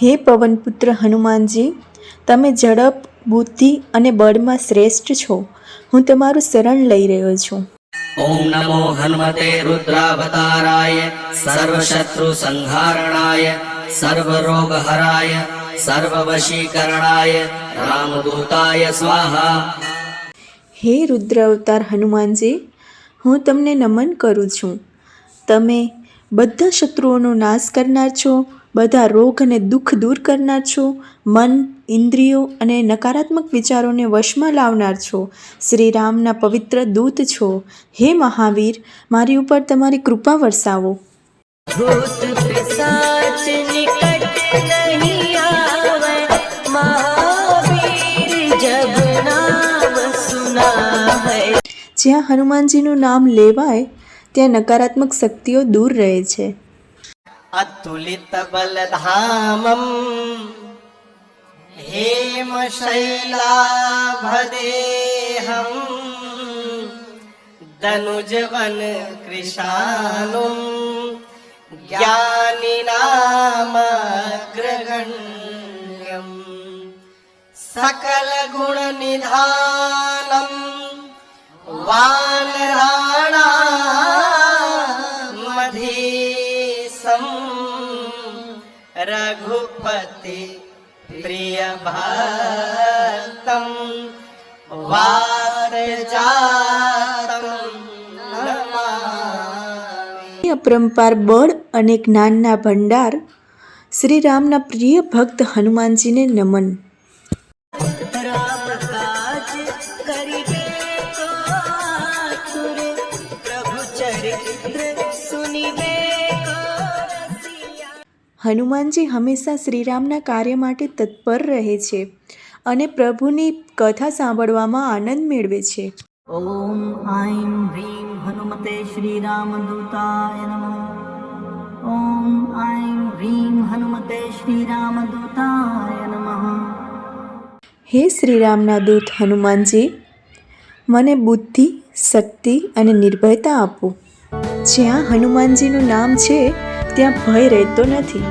હે પવનપુત્ર હનુમાનજી, તમે ઝડપ, બુદ્ધિ અને બળમાં શ્રેષ્ઠ છો. હું તમારું શરણ લઈ રહ્યો છું. ઓમ નમો હનુમતે રુદ્રાવતારાય સર્વશત્રુ સંહારણાય સર્વરોગહરાય સર્વવશીકરણાય રામદૂતાય સ્વાહા. હે રુદ્ર અવતાર હનુમાનજી, હું તમને નમન કરું છું. તમે બધા શત્રુઓનો નાશ કરનાર છો, બધા રોગ અને દુઃખ દૂર કરનાર છો, મન, ઇન્દ્રિયો અને નકારાત્મક વિચારોને વશમાં લાવનાર છો. શ્રી રામના પવિત્ર દૂત છો. હે મહાવીર, મારી ઉપર તમારી કૃપા વરસાવો. ભૂત પિશાચ નિકટ નહીં આવે, મહાવીર જબ નામ સુના હૈ. જ્યાં હનુમાનજીનું નામ લેવાય ત્યાં નકારાત્મક શક્તિઓ દૂર રહે છે. અતુલિત બલધામમ હેમ શૈલાભદેહમ ધનુજવન કૃશાનુમ જ્ઞાનિનામગ્રગણ્યમ સકલ ગુણ નિધાનમ વાનરાણામ મધીસમ રઘુપતિ પ્રિય ભક્તમ વાતજાતમ નમામિ. અપરંપાર બળ અને જ્ઞાનના ભંડાર શ્રી રામના પ્રિય ભક્ત હનુમાનજીને નમન. રામ કાજ કરિબે કો આતુર, પ્રભુ ચરિત્ર સુનિબે કો રસિયા. હનુમાનજી હંમેશા શ્રીરામના કાર્ય માટે તત્પર રહે છે અને પ્રભુની કથા સાંભળવામાં આનંદ મેળવે છે. ઓમ આઈમ હ્રીમ હનુમતે શ્રીરામદૂતાય નમઃ. ઓમ આઈમ હ્રીમ હનુમતે શ્રીરામદૂતાય નમઃ. હે શ્રીરામના દૂત હનુમાનજી, મને બુદ્ધિ, શક્તિ અને નિર્ભયતા આપો. જ્યાં હનુમાનજીનું નામ છે ત્યાં ભય રહેતો નથી.